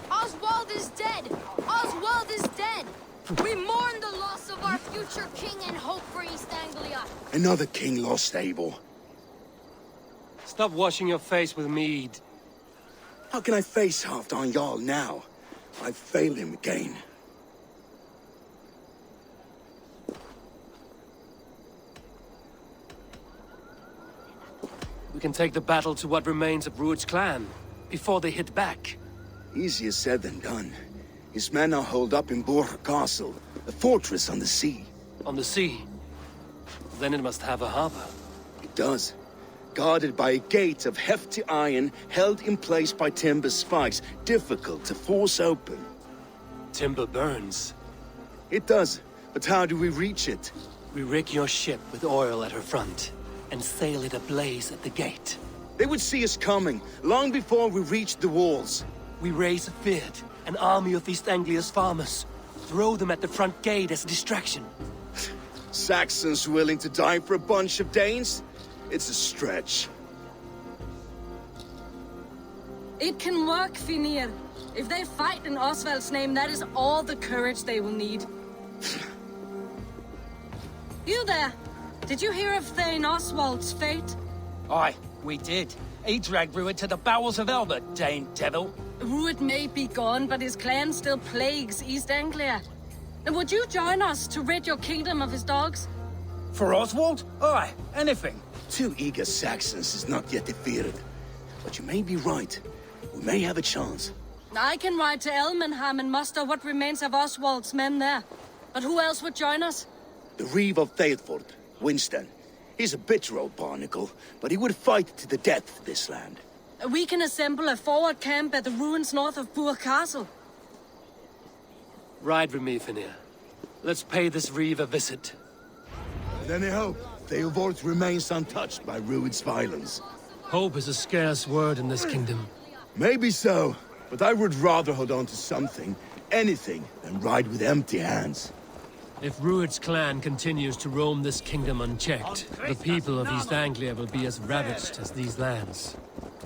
Oswald is dead! Oswald is dead! We mourn the loss of our future king and hope for East Anglia. Another king lost, Abel. Stop washing your face with mead. How can I face Halfdan Jarl now? I failed him again. We can take the battle to what remains of Reud's clan, before they hit back. Easier said than done. His men are holed up in Borg Castle, a fortress on the sea. On the sea? Then it must have a harbor. It does. Guarded by a gate of hefty iron, held in place by timber spikes, difficult to force open. Timber burns. It does, but how do we reach it? We rig your ship with oil at her front, and sail it ablaze at the gate. They would see us coming, long before we reached the walls. We raise a Reud, an army of East Anglia's farmers. Throw them at the front gate as a distraction. Saxons willing to die for a bunch of Danes? It's a stretch. It can work, Finir. If they fight in Oswald's name, that is all the courage they will need. You there! Did you hear of Thane Oswald's fate? Aye, we did. He dragged Reud to the bowels of Elba, Dane devil. Reud may be gone, but his clan still plagues East Anglia. And would you join us to rid your kingdom of his dogs? For Oswald? Aye, anything. 2 eager Saxons is not yet defeated. But you may be right. We may have a chance. I can ride to Elmenham and muster what remains of Oswald's men there. But who else would join us? The Reeve of Thetford, Winston. He's a bitter old barnacle, but he would fight to the death for this land. We can assemble a forward camp at the ruins north of Burg Castle. Ride with me, Finir. Let's pay this Reeve a visit. Then I hope Theodort remains untouched by Reud's violence. Hope is a scarce word in this kingdom. Maybe so, but I would rather hold on to something, anything, than ride with empty hands. If Reud's clan continues to roam this kingdom unchecked, the people of East Anglia will be as ravaged as these lands.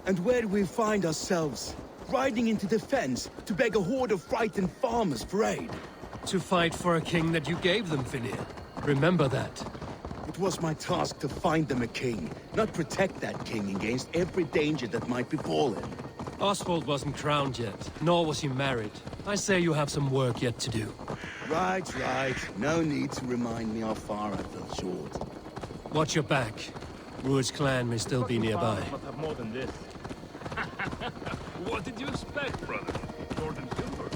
And where do we find ourselves? Riding into defense to beg a horde of frightened farmers for aid. To fight for a king that you gave them, Finir. Remember that. It was my task to find them a king, not protect that king against every danger that might befall him. Oswald wasn't crowned yet, nor was he married. I say you have some work yet to do. Right. No need to remind me how far I fell short. Watch your back. Reud's clan may still be nearby. Must have more than this. What did you expect, brother? Jordan Timber.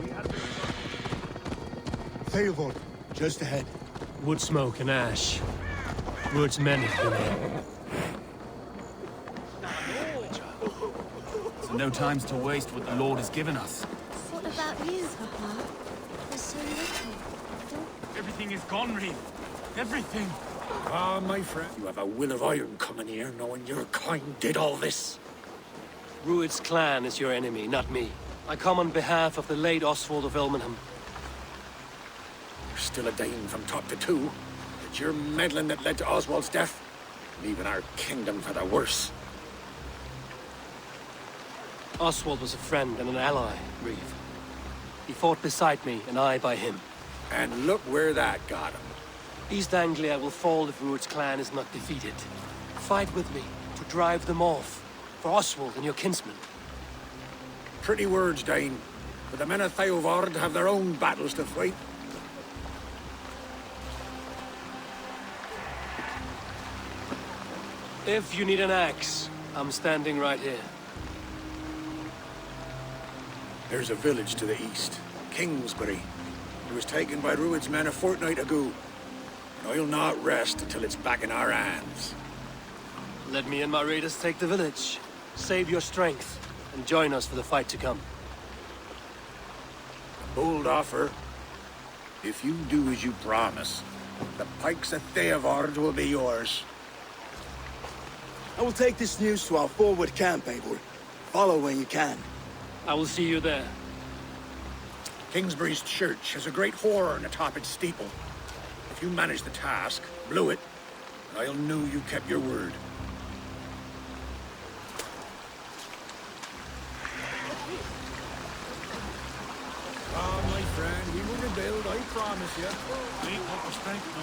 We had Theodort, just ahead. Wood smoke and ash. Reud's men have been here. So no time's to waste what the Lord has given us. What about you, Papa? There's so little. Everything is gone, Reeve. Everything. Ah, my friend, you have a will of iron coming here, knowing your kind did all this. Reud's clan is your enemy, not me. I come on behalf of the late Oswald of Elmenham. You're still a Dane from top to two. It's your meddling that led to Oswald's death, leaving our kingdom for the worse. Oswald was a friend and an ally, Reeve. He fought beside me, and I by him. And look where that got him. East Anglia will fall if Reud's clan is not defeated. Fight with me, to drive them off. For Oswald and your kinsmen. Pretty words, Dane. But the men of Theodord have their own battles to fight. If you need an axe, I'm standing right here. There's a village to the east, Kingsbury. It was taken by Reud's men a fortnight ago. And I'll not rest until it's back in our hands. Let me and my raiders take the village. Save your strength, and join us for the fight to come. Bold offer. If you do as you promise, the pikes at Theavard will be yours. I will take this news to our forward camp, Eivor. Follow when you can. I will see you there. Kingsbury's church has a great horn atop its steeple. If you manage the task, blew it, I'll know you kept your word. Ah, my friend, we will rebuild, I promise you. We ain't got the strength no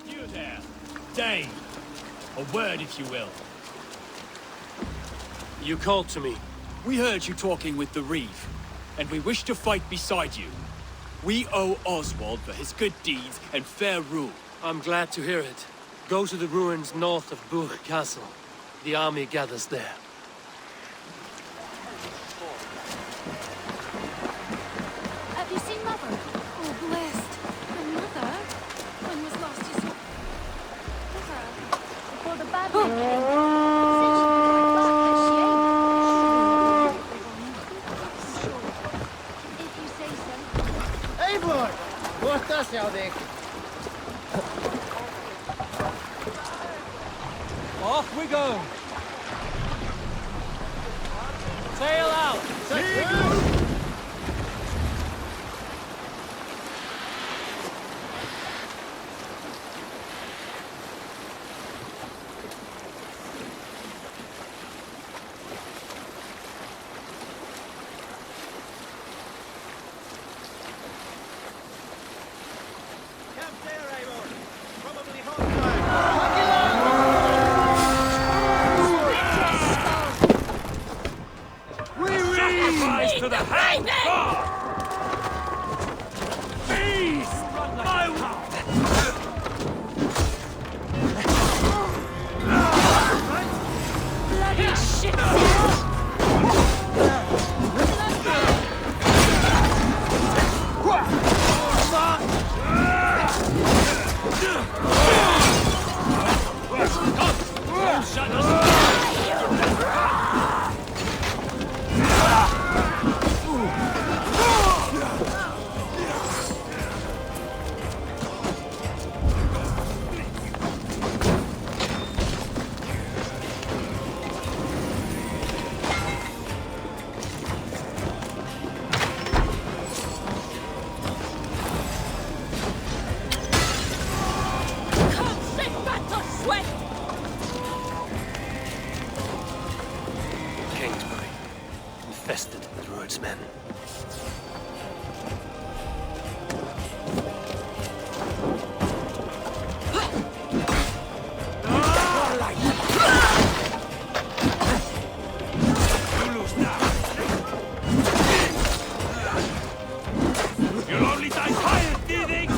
more. You there, Dane. A word, if you will. You called to me. We heard you talking with the Reeve, and we wish to fight beside you. We owe Oswald for his good deeds and fair rule. I'm glad to hear it. Go to the ruins north of Burg Castle. The army gathers there. Have you seen Mother? Oh, blessed. And Mother? When was last you saw Mother? Before the bad one came. Said she'd be going back, but she ain't. Sure. If you say so. Eivor! Borta, Sjálvik! Off we go! Sail out! Camp there, Eivor! Probably hostile! Sacrifice to the hand god! Feast! I Bloody shit! shut us! Kingsbury, infested with Reud's men. You'll only die tired, thieving!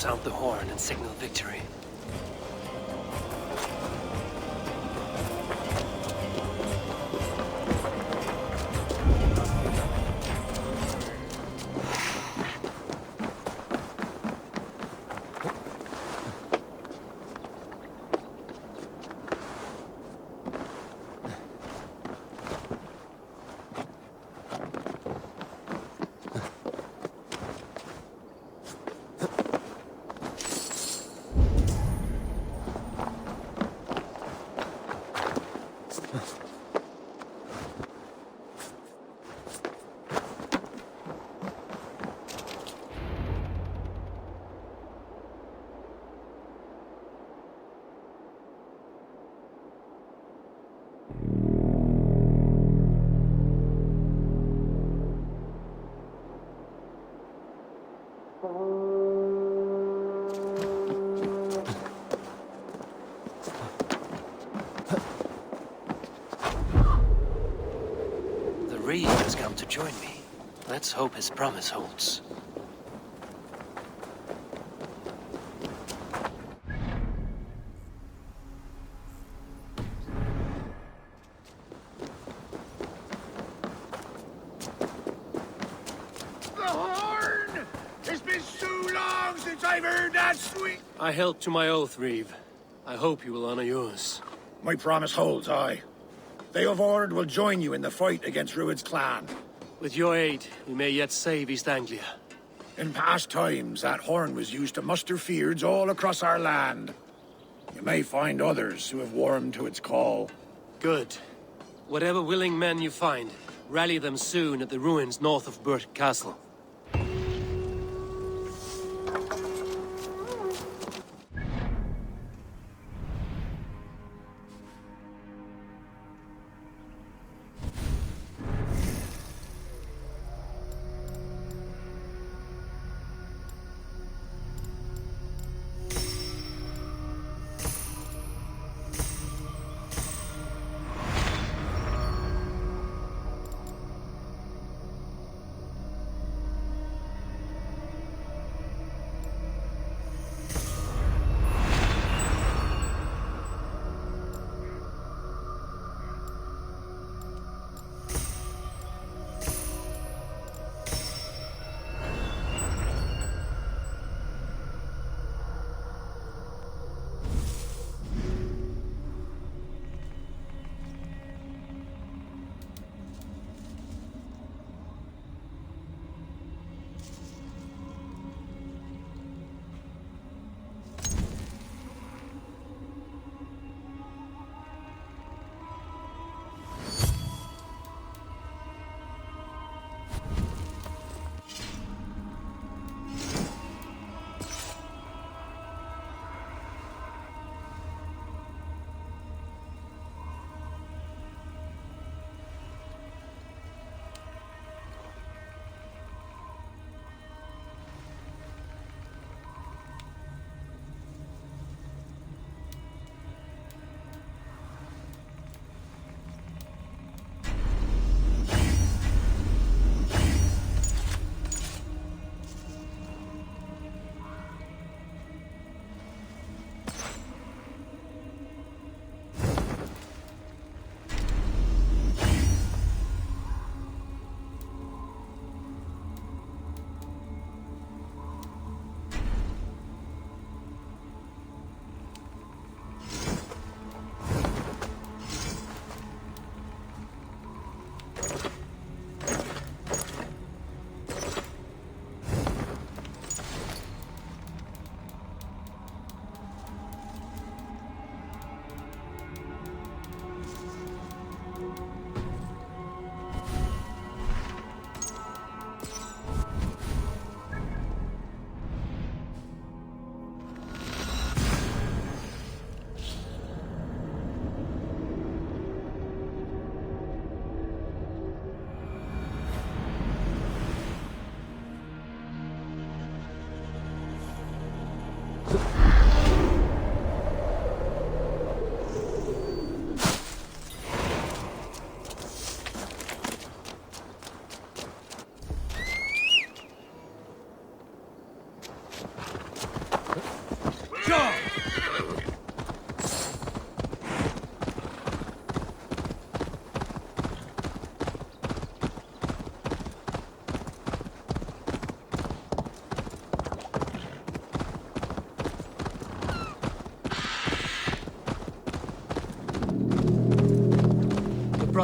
sound the horn and signal victory. Reud has come to join me. Let's hope his promise holds. The horn! It's been so long since I've heard that sweet... I held to my oath, Reeve. I hope you will honor yours. My promise holds, aye. They of Ord will join you in the fight against Reud's clan. With your aid, we may yet save East Anglia. In past times, that horn was used to muster fyrds all across our land. You may find others who have warmed to its call. Good. Whatever willing men you find, rally them soon at the ruins north of Burt Castle.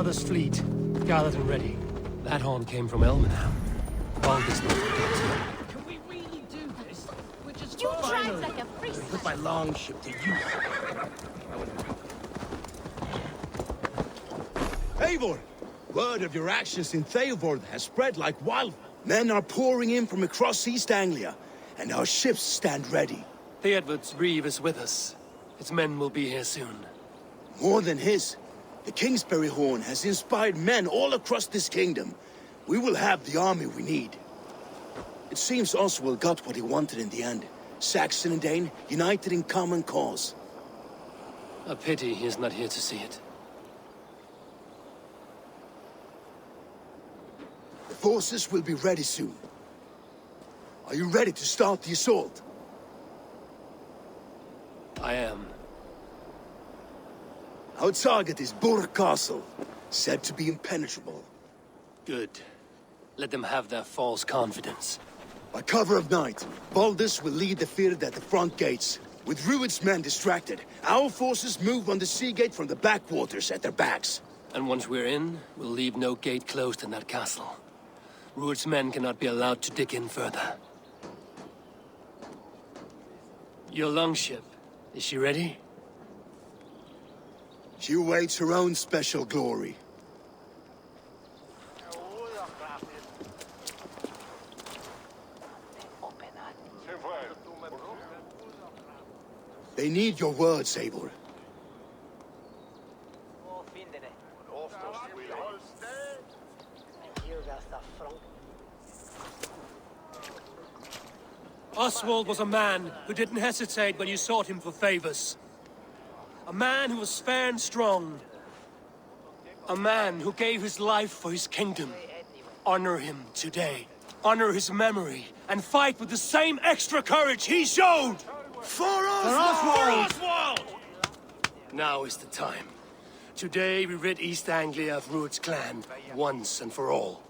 brother's fleet, gathered and ready. That horn came from Elmenham. Baldur's not forgot. Can we really do this? We're just You drive like a priest. Put my longship to use. Eivor! Word of your actions in Theodord has spread like wildfire. Men are pouring in from across East Anglia, and our ships stand ready. Theodward's reeve is with us. Its men will be here soon. More than his, the Kingsbury Horn has inspired men all across this kingdom. We will have the army we need. It seems Oswald got what he wanted in the end. Saxon and Dane united in common cause. A pity he is not here to see it. The forces will be ready soon. Are you ready to start the assault? I am. Our target is Burg Castle, said to be impenetrable. Good. Let them have their false confidence. By cover of night, Baldus will lead the field at the front gates. With Reud's men distracted, our forces move on the sea gate from the backwaters at their backs. And once we're in, we'll leave no gate closed in that castle. Reud's men cannot be allowed to dig in further. Your longship, is she ready? She awaits her own special glory. They need your words, Eivor. Oswald was a man who didn't hesitate when you sought him for favors. A man who was fair and strong. A man who gave his life for his kingdom. Honor him today. Honor his memory. And fight with the same extra courage he showed! For Oswald! For Oswald! Now is the time. Today we rid East Anglia of Reud's clan, once and for all.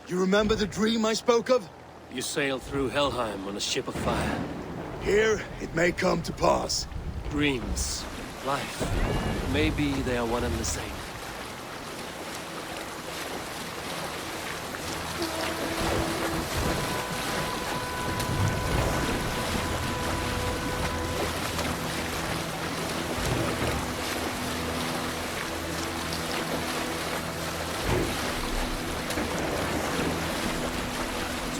You remember the dream I spoke of? You sailed through Helheim on a ship of fire. Here, it may come to pass. Dreams, life, maybe they are one and the same.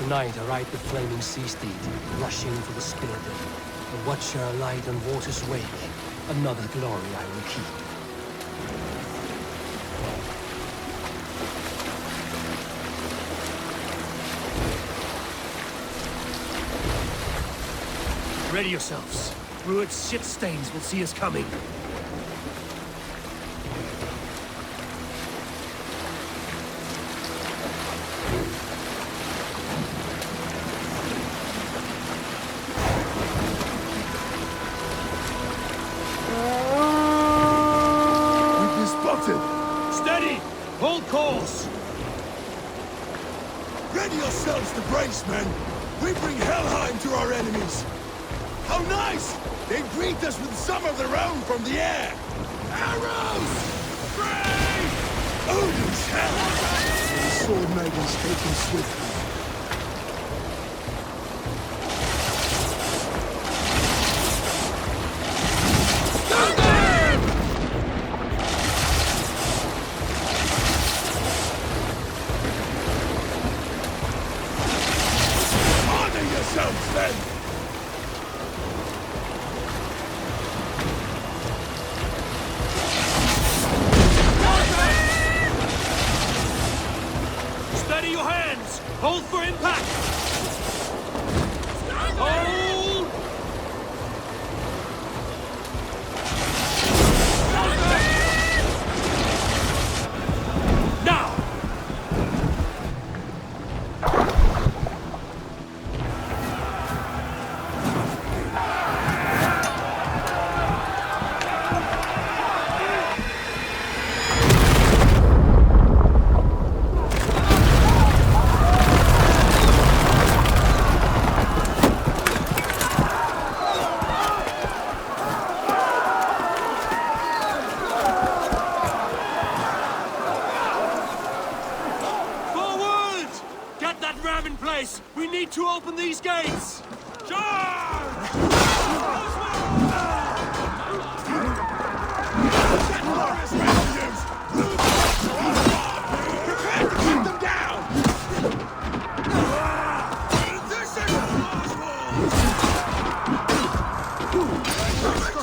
Tonight I ride the flaming sea steed, rushing for the spear dale. A watcher alight on water's wake, another glory I will keep. Ready yourselves. Reud's shit stains will see us coming. Steady! Hold course! Ready yourselves to brace, men! We bring Helheim to our enemies! How nice! They greet us with some of their own from the air! Arrows! Brave! Odin's hell! The sword maidens taken swiftly. Hold for impact! Hold! Now! We need to open these gates! Charge! Prepare to keep them down! This is Oswald!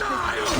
Die,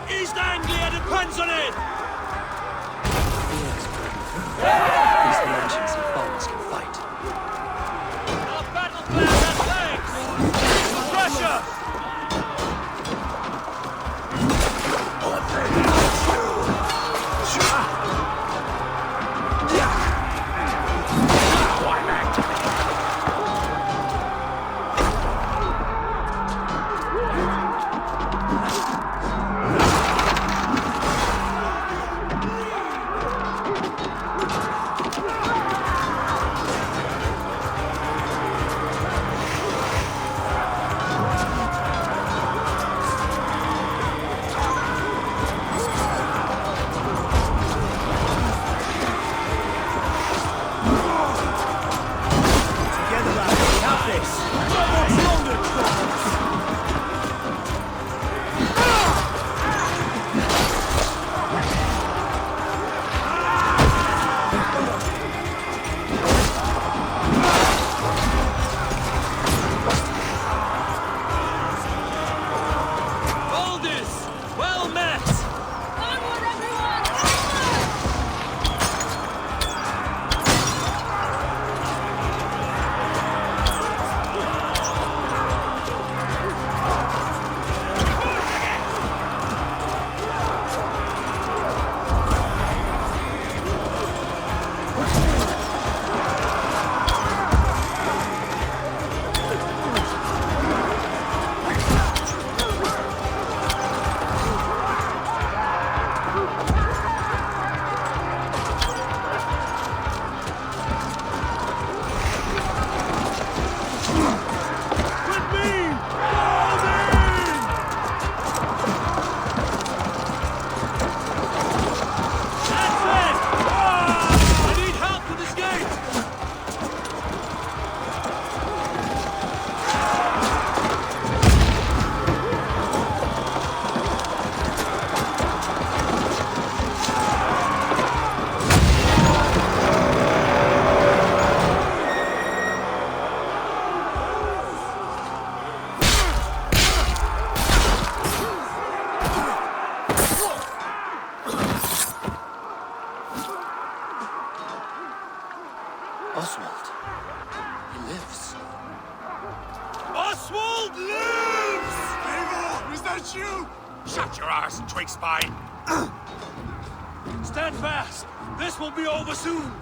East Anglia depends on it! These merchants and bonds can fight. Our battle plan has legs! Pressure! Oswald. He lives. Oswald lives! Eivor, is that you? Shut your arse, twig spine! Stand fast! This will be over soon!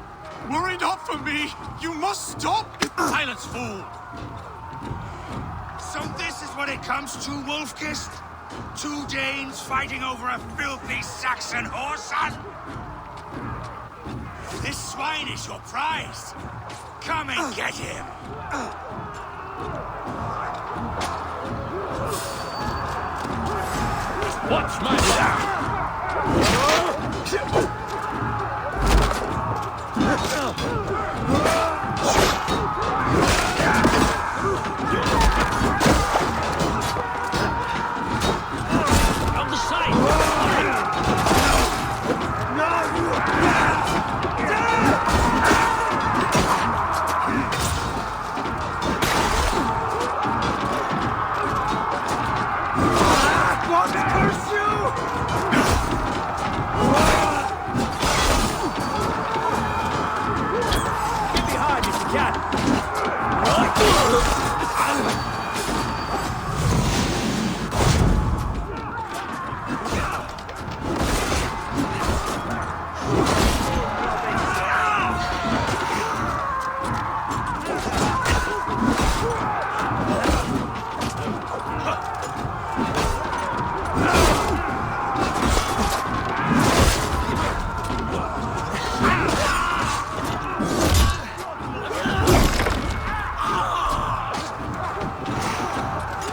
Worry not for me! You must stop! Silence, fool! So this is what it comes to, Wolf-Kissed? 2 Danes fighting over a filthy Saxon whoreson? This swine is your prize! Come and get him! Watch my back! On the side! Get behind if you can!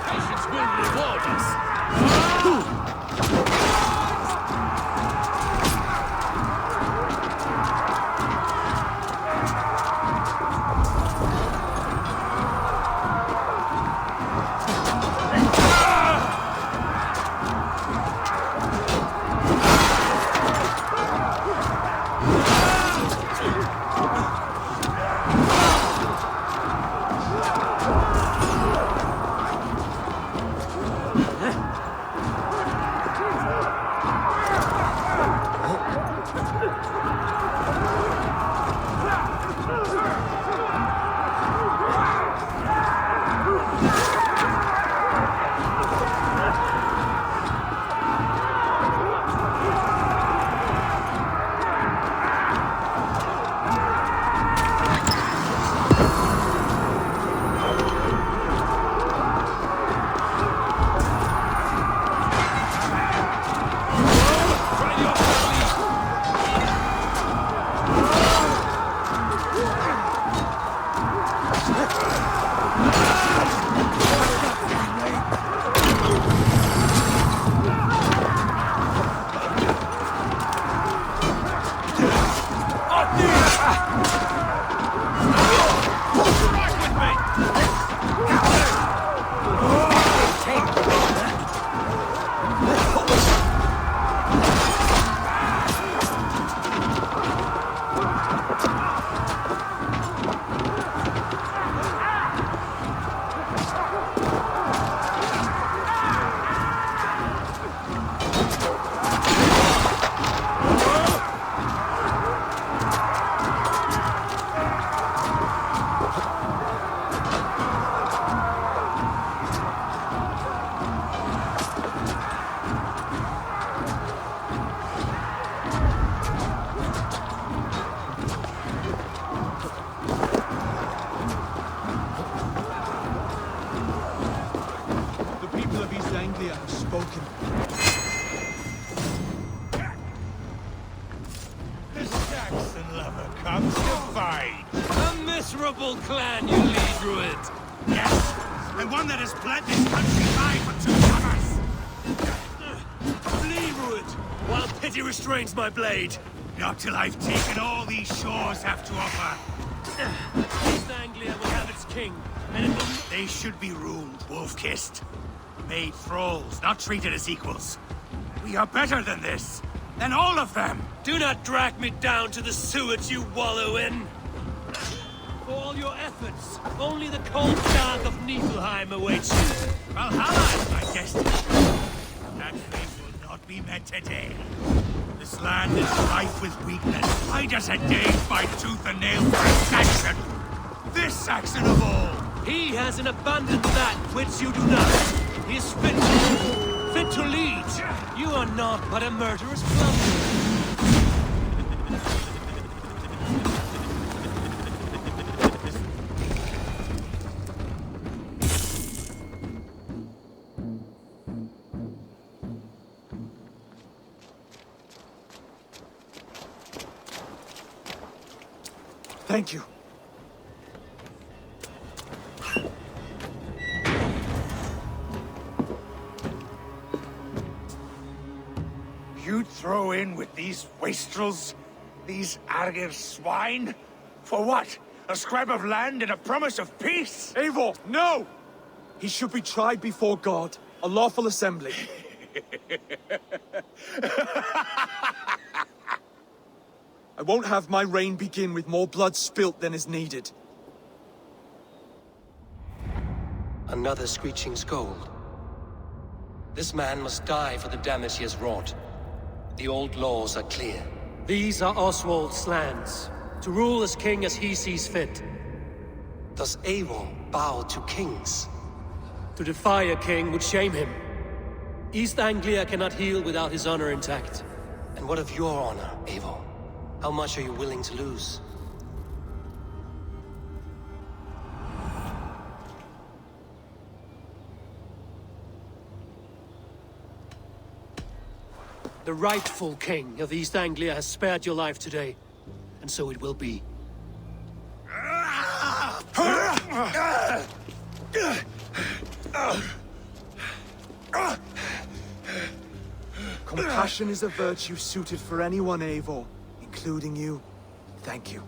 Patience will reward us. comes to fight. A miserable clan you lead, Reud. Yes, and one that has bled this country by for 2 summers. Flee, Reud, while pity restrains my blade. Not till I've taken all these shores have to offer. East Anglia will have its king, and it will... They should be ruled, wolf-kissed. Made thralls, not treated as equals. We are better than this. Than all of them. Do not drag me down to the sewage you wallow in. For all your efforts, only the cold dark of Niflheim awaits you. Valhalla is my destiny. That fate will not we met today. This land is rife with weakness. Fight us a day by tooth and nail for a Saxon. This Saxon of all. He has an abundant that which you do not. He is fit to lead. You are not but a murderous plunder. Thank you. You'd throw in with these wastrels? These Argir swine? For what? A scrap of land and a promise of peace? Eivor, no! He should be tried before God, a lawful assembly. I won't have my reign begin with more blood spilt than is needed. Another screeching scold. This man must die for the damage he has wrought. The old laws are clear. These are Oswald's lands, to rule as king as he sees fit. Does Eivor bow to kings? To defy a king would shame him. East Anglia cannot heal without his honor intact. And what of your honor, Eivor? How much are you willing to lose? The rightful king of East Anglia has spared your life today, and so it will be. Compassion is a virtue suited for anyone, Eivor, including you. Thank you.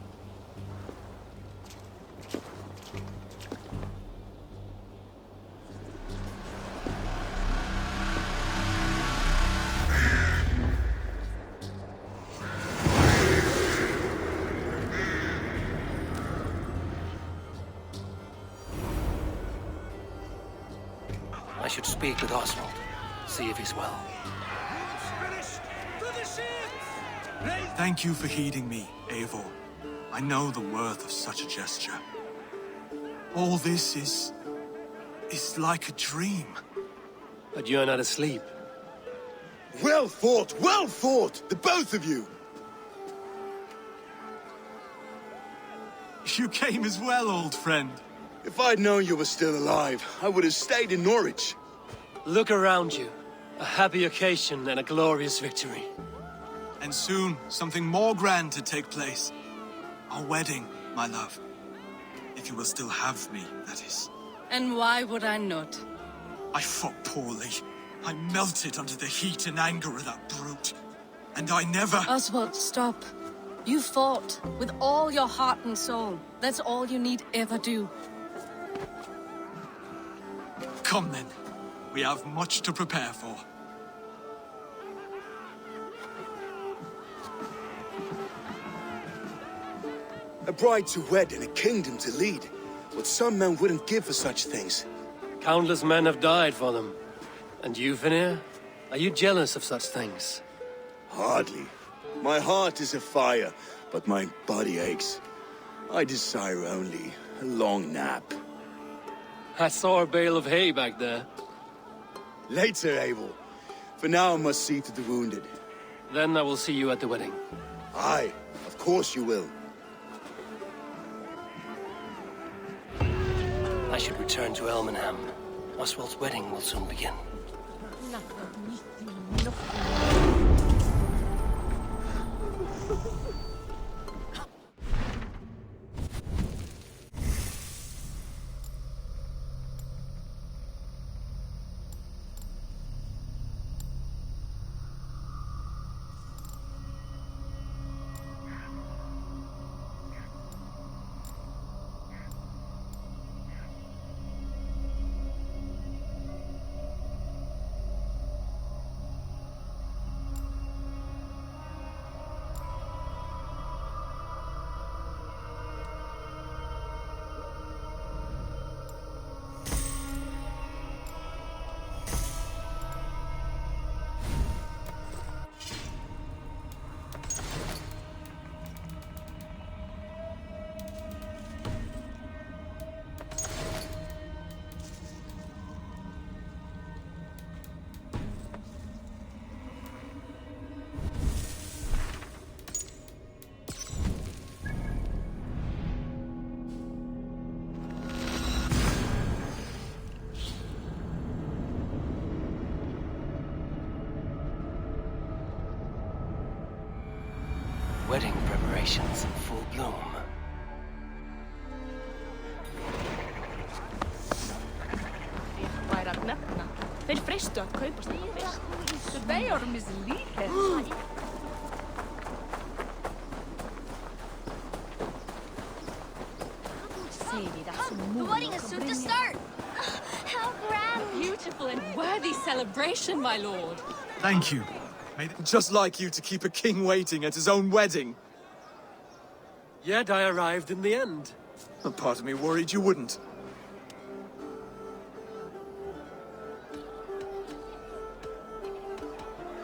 I should speak with Oswald, see if he's well. Thank you for heeding me, Eivor. I know the worth of such a gesture. All this is like a dream. But you're not asleep. Well fought, the both of you! You came as well, old friend. If I'd known you were still alive, I would have stayed in Norwich. Look around you. A happy occasion and a glorious victory. And soon, something more grand to take place. Our wedding, my love. If you will still have me, that is. And why would I not? I fought poorly. I melted under the heat and anger of that brute. And I never... Oswald, stop. You fought with all your heart and soul. That's all you need ever do. Come then. We have much to prepare for. A bride to wed and a kingdom to lead. What some men wouldn't give for such things. Countless men have died for them. And you, Vanir? Are you jealous of such things? Hardly. My heart is afire, but my body aches. I desire only a long nap. I saw a bale of hay back there. Later, Abel. For now, I must see to the wounded. Then I will see you at the wedding. Aye, of course you will. I should return to Elmenham. Oswald's wedding will soon begin. wedding preparations in full bloom. Væri að nefna. Þeir freistu að kaupa þetta fyrst. So they are misleading. The wedding is soon to start! How grand! Beautiful and worthy celebration, my lord. Thank you. Just like you to keep a king waiting at his own wedding. Yet I arrived in the end. A part of me worried you wouldn't.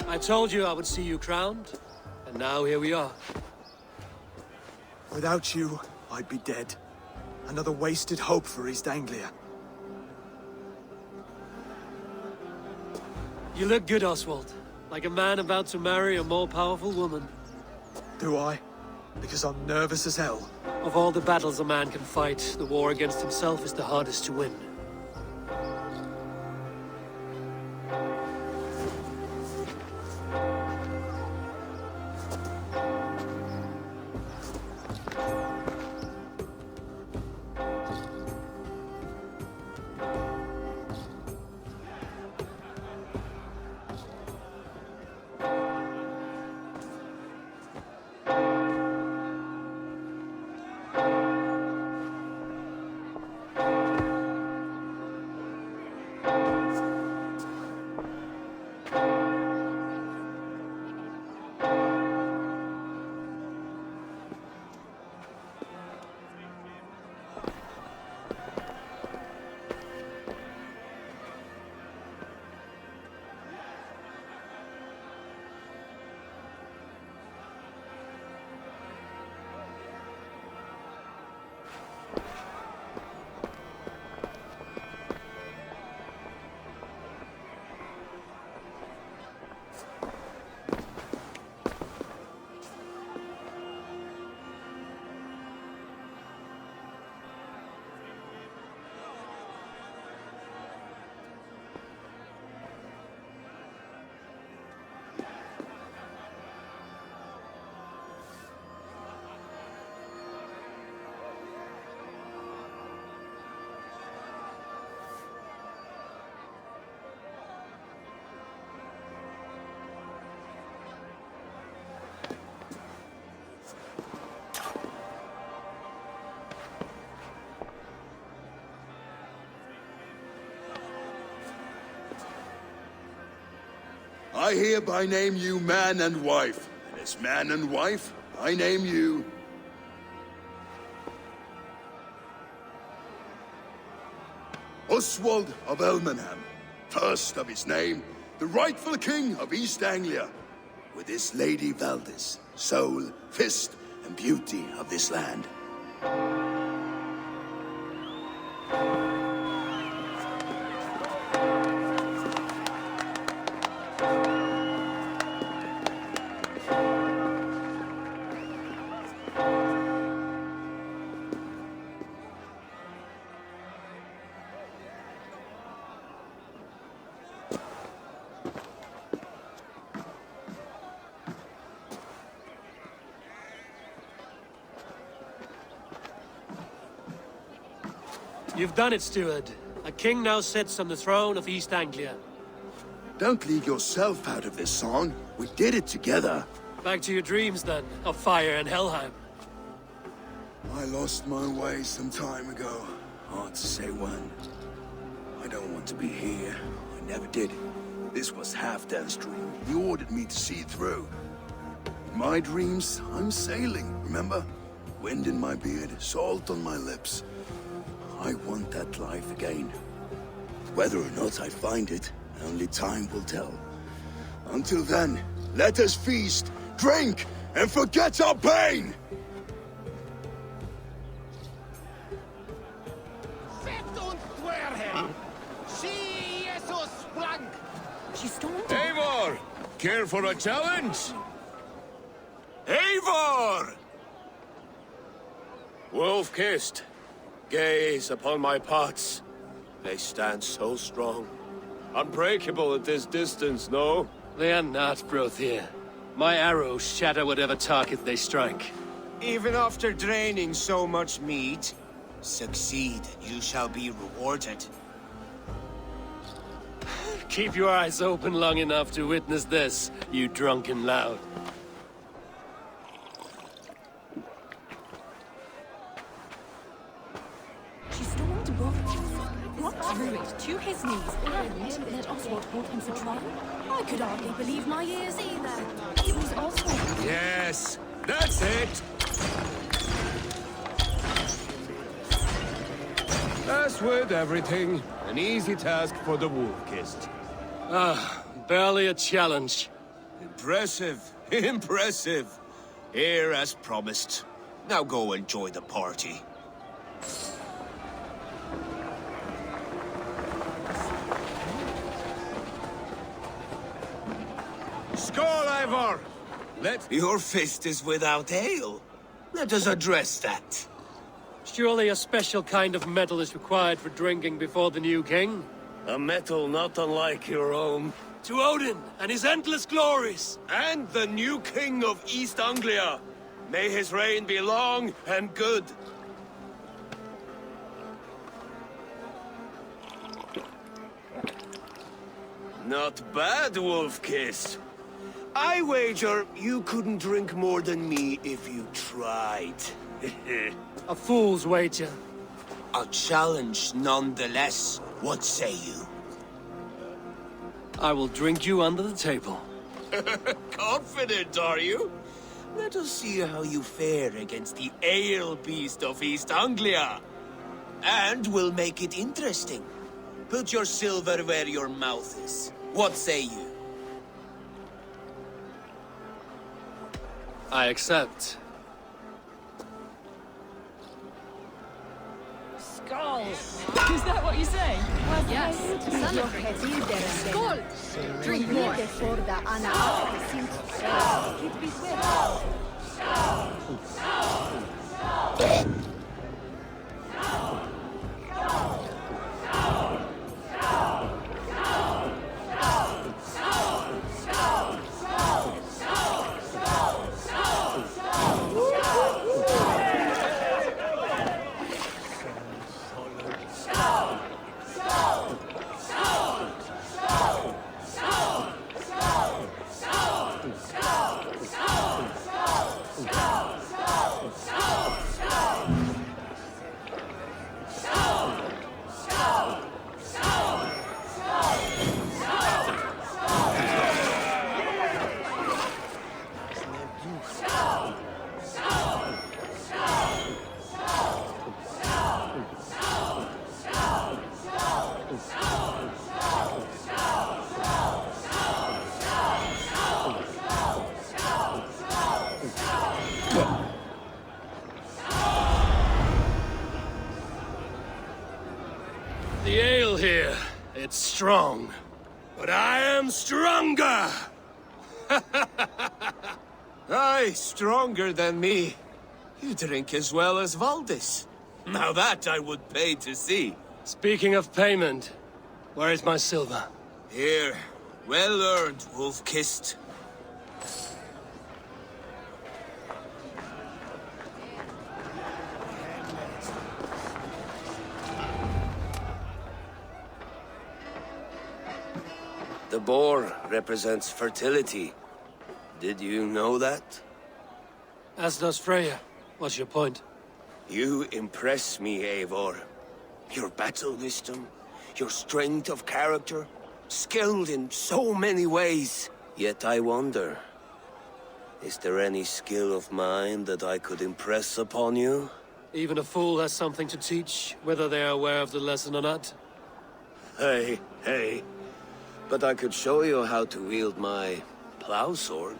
I told you I would see you crowned, and now here we are. Without you, I'd be dead. Another wasted hope for East Anglia. You look good, Oswald. Like a man about to marry a more powerful woman. Do I? Because I'm nervous as hell. Of all the battles a man can fight, the war against himself is the hardest to win. I hereby name you man and wife. And as man and wife, I name you... Oswald of Elmenham, first of his name, the rightful king of East Anglia, with this Lady Valdis, soul, fist, and beauty of this land. You've done it, steward. A king now sits on the throne of East Anglia. Don't leave yourself out of this song. We did it together. Back to your dreams, then, of fire and Helheim. I lost my way some time ago. Hard to say when. I don't want to be here. I never did. This was Halfdan's dream. He ordered me to see it through. In my dreams, I'm sailing, remember? Wind in my beard, salt on my lips. I want that life again. Whether or not I find it, only time will tell. Until then, let us feast, drink, and forget our pain! Eivor! Care for a challenge? Eivor! Wolf-kissed, gaze upon my pots. They stand so strong. Unbreakable at this distance, no? They are not, Brothier. My arrows shatter whatever target they strike. Even after draining so much meat, succeed, you shall be rewarded. Keep your eyes open long enough to witness this, you drunken lout. She stormed brought Reud to his knees and let Oswald hold him for trial. I could hardly believe my ears either. It was Oswald. Yes, that's it! As with everything, an easy task for the Wolf-Kissed. Barely a challenge. Impressive, impressive. Here as promised. Now go enjoy the party. Skål, Ivar! Your fist is without ale. Let us address that. Surely a special kind of metal is required for drinking before the new king? A metal not unlike your own. To Odin and his endless glories! And the new king of East Anglia. May his reign be long and good. Not bad, Wolf-Kissed. I wager you couldn't drink more than me if you tried. A fool's wager. A challenge nonetheless. What say you? I will drink you under the table. Confident, are you? Let us see how you fare against the ale beast of East Anglia. And we'll make it interesting. Put your silver where your mouth is. What say you? I accept. Skull! Is that what you say? Yes. Skull! Drink more. The ale here, it's strong. But I am stronger! Aye, stronger than me. You drink as well as Valdis. Now that I would pay to see. Speaking of payment, where is my silver? Here, well earned, Wolf-Kissed. The boar represents fertility. Did you know that? As does Freya. What's your point? You impress me, Eivor. Your battle wisdom, your strength of character, skilled in so many ways. Yet I wonder, is there any skill of mine that I could impress upon you? Even a fool has something to teach, whether they are aware of the lesson or not. Hey. But I could show you how to wield my plow sword.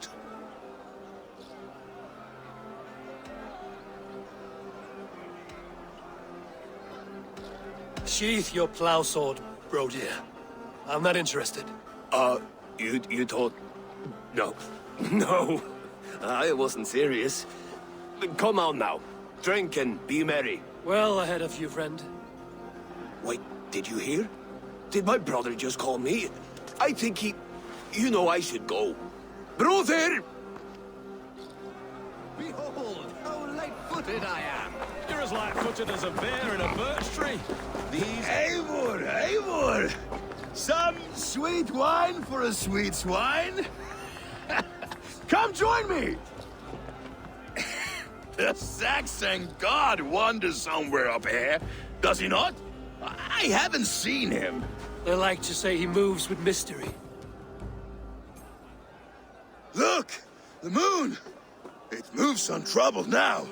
Sheath your plow sword, Reud. I'm not interested. You thought... No. No. I wasn't serious. Come on now. Drink and be merry. Well ahead of you, friend. Wait, did you hear? Did my brother just call me? I think he... You know I should go. Brother! fit I am. You're as light-footed as a bear in a birch tree. These... Eivor, Eivor! Some sweet wine for a sweet swine? Come join me! The Saxon god wanders somewhere up here, does he not? I haven't seen him. They like to say he moves with mystery. Look! The moon! It moves untroubled now.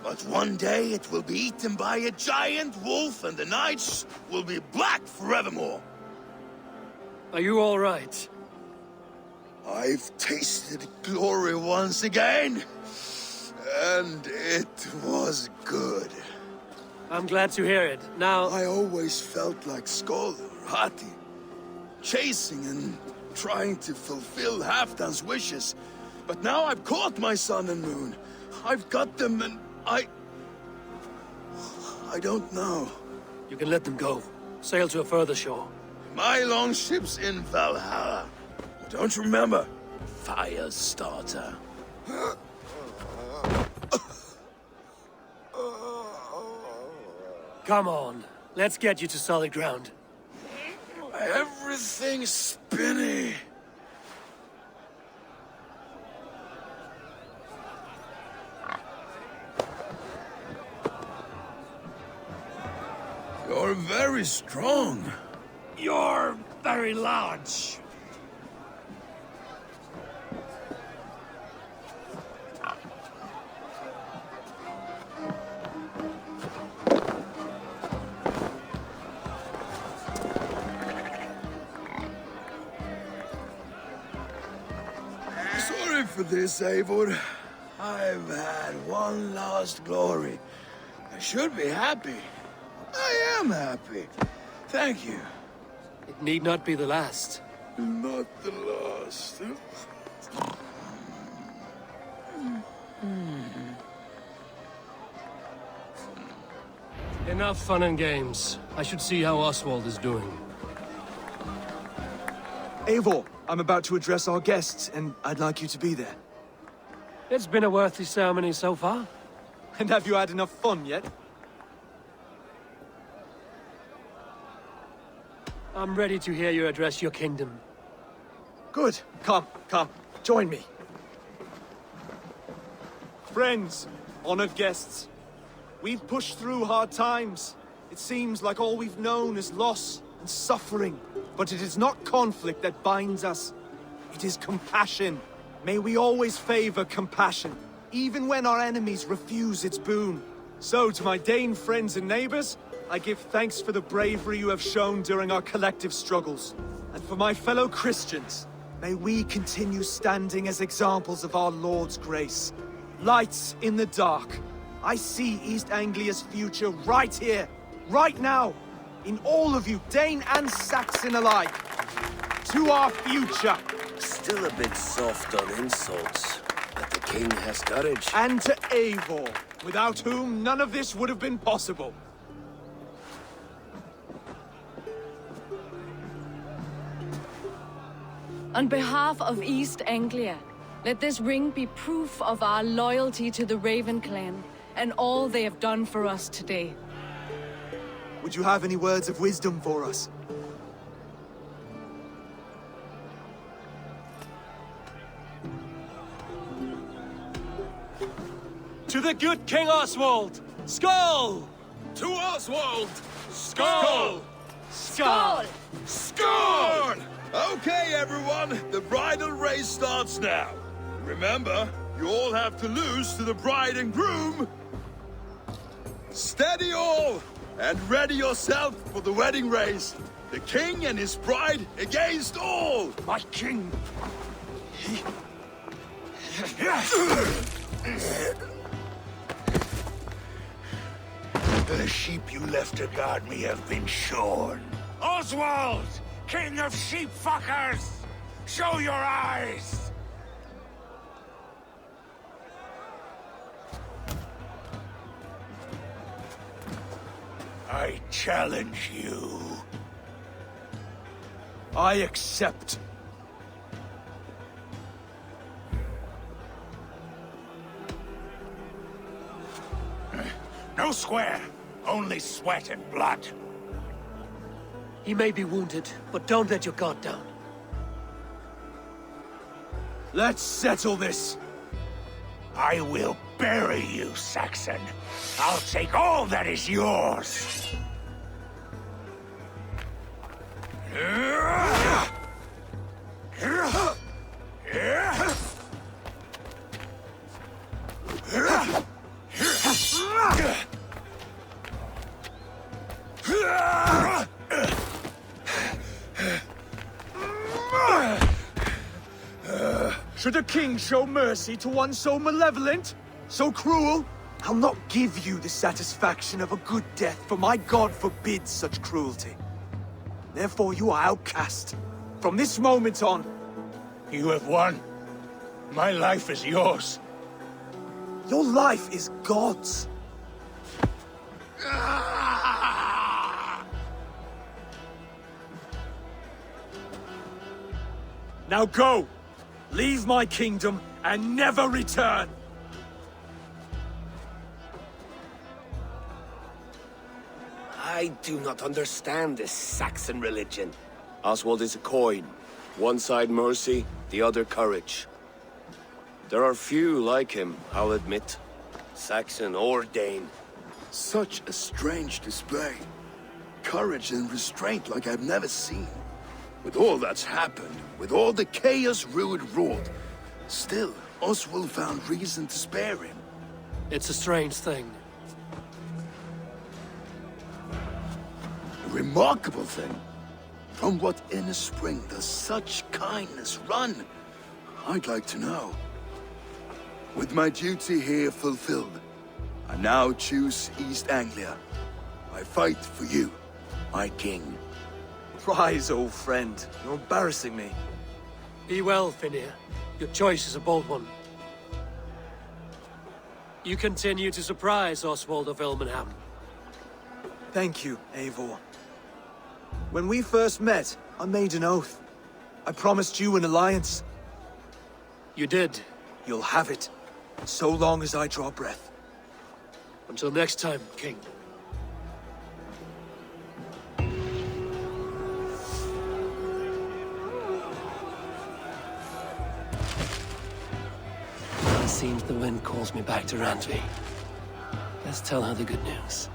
But one day it will be eaten by a giant wolf and the nights will be black forevermore. Are you all right? I've tasted glory once again. And it was good. I'm glad to hear it. Now... I always felt like Skoll or Hati. Chasing and trying to fulfill Halfdan's wishes. But now I've caught my sun and moon. I've got them and I don't know. You can let them go. Sail to a further shore. My longship's in Valhalla. Don't you remember? Firestarter. Come on. Let's get you to solid ground. Everything's spinny. You're very strong. You're very large. Sorry for this, Eivor. I've had one last glory. I should be happy. I am happy. Thank you. It need not be the last. Not the last. Enough fun and games. I should see how Oswald is doing. Eivor, I'm about to address our guests, and I'd like you to be there. It's been a worthy ceremony so far. And have you had enough fun yet? I'm ready to hear you address your kingdom. Good. Come. Join me. Friends, honored guests, we've pushed through hard times. It seems like all we've known is loss and suffering. But it is not conflict that binds us. It is compassion. May we always favor compassion, even when our enemies refuse its boon. So, to my Dane friends and neighbors, I give thanks for the bravery you have shown during our collective struggles. And for my fellow Christians, may we continue standing as examples of our Lord's grace. Lights in the dark. I see East Anglia's future right here, right now, in all of you, Dane and Saxon alike. To our future. Still a bit soft on insults, but the king has courage. And to Eivor, without whom none of this would have been possible. On behalf of East Anglia, let this ring be proof of our loyalty to the Raven clan and all they have done for us today. Would you have any words of wisdom for us? To the good King Oswald! Skull! To Oswald! Skull! Skull! Score! Okay, everyone, the bridal race starts now. Remember, you all have to lose to the bride and groom. Steady all, and ready yourself for the wedding race. The king and his bride against all. My king. The sheep you left to guard me have been shorn. Oswald! King of sheep fuckers! Show your eyes! I challenge you. I accept. No square. Only sweat and blood. He may be wounded, but don't let your guard down. Let's settle this. I will bury you, Saxon. I'll take all that is yours. Should a king show mercy to one so malevolent? So cruel? I'll not give you the satisfaction of a good death, for my god forbids such cruelty. Therefore you are outcast. From this moment on. You have won. My life is yours. Your life is God's. Now go! Leave my kingdom and never return! I do not understand this Saxon religion. Oswald is a coin. One side mercy, the other courage. There are few like him, I'll admit. Saxon or Dane. Such a strange display. Courage and restraint like I've never seen. With all that's happened, with all the chaos Reud wrought, still, Oswald found reason to spare him. It's a strange thing. A remarkable thing. From what inner spring does such kindness run? I'd like to know. With my duty here fulfilled, I now choose East Anglia. I fight for you, my king. Rise, old friend. You're embarrassing me. Be well, Finnir. Your choice is a bold one. You continue to surprise Oswald of Elmenham. Thank you, Eivor. When we first met, I made an oath. I promised you an alliance. You did. You'll have it, so long as I draw breath. Until next time, King. It seems the wind calls me back to Randvi. Let's tell her the good news.